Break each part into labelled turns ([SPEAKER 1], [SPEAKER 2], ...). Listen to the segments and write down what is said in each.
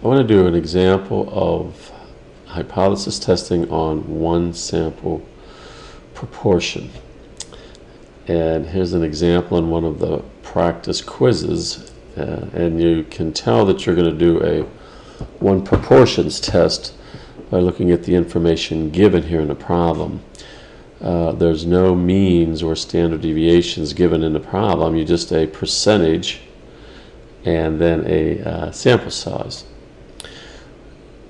[SPEAKER 1] I want to do an example of hypothesis testing on one sample proportion. And here's an example in one of the practice quizzes. And you can tell that you're going to do a one proportions test by looking at the information given here in the problem. There's no means or standard deviations given in the problem. You just a percentage and then a sample size.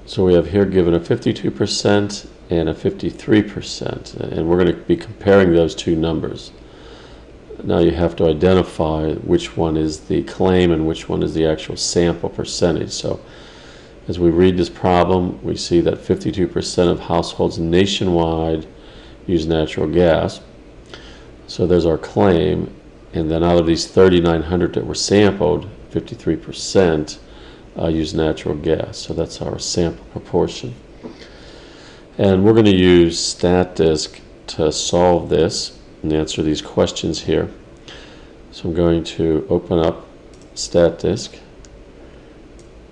[SPEAKER 1] So we have here given a 52% and a 53%, and we're going to be comparing those two numbers. Now you have to identify which one is the claim and which one is the actual sample percentage. So as we read this problem, we see that 52% of households nationwide use natural gas. So there's our claim, and then out of these 3,900 that were sampled, 53% use natural gas. So that's our sample proportion. And we're going to use Statdisk to solve this and answer these questions here. So I'm going to open up Statdisk,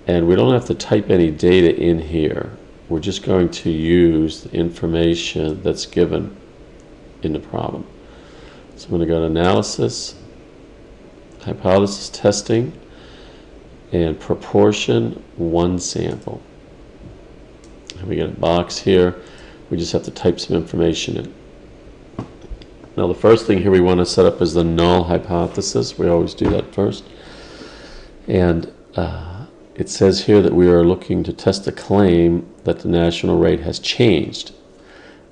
[SPEAKER 1] and we don't have to type any data in here. We're just going to use the information that's given in the problem. So I'm going to go to Analysis, Hypothesis Testing, and Proportion One Sample. And we get a box here. We just have to type some information in. Now the first thing here we want to set up is the null hypothesis. We always do that first. And it says here that we are looking to test a claim that the national rate has changed.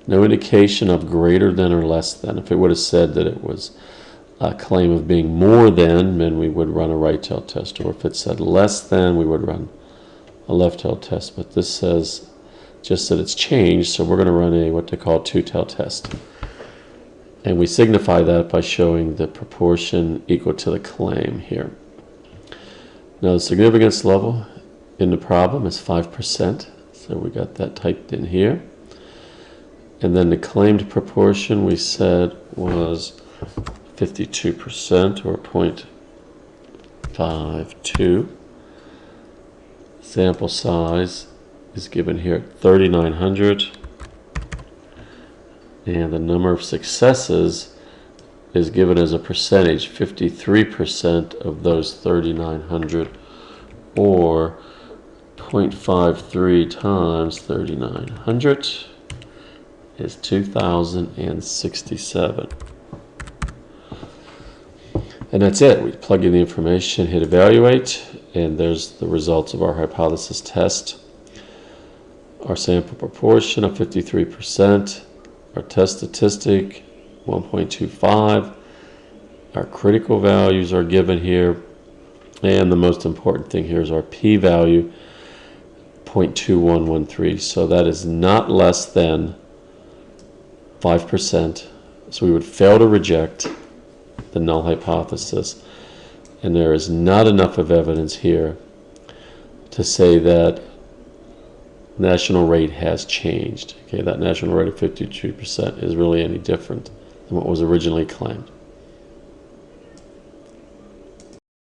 [SPEAKER 1] No indication of greater than or less than. If it would have said that it was a claim of being more than, then we would run a right tail test. Or if it said less than, we would run a left tail test. But this says just that it's changed, so we're going to run a what they call two-tail test. And we signify that by showing the proportion equal to the claim here. Now the significance level in the problem is 5%, so we got that typed in here. And then the claimed proportion we said was 52% or 0.52. Sample size is given here at 3,900. And the number of successes is given as a percentage, 53% of those 3,900, or 0.53 times 3,900 is 2,067. And that's it. We plug in the information, hit evaluate, and there's the results of our hypothesis test. Our sample proportion of 53%, our test statistic 1.25, our critical values are given here, and the most important thing here is our p-value 0.2113. So that is not less than 5%. So we would fail to reject the null hypothesis, and there is not enough of evidence here to say that national rate has changed. Okay, that national rate of 52% is really any different than what was originally claimed.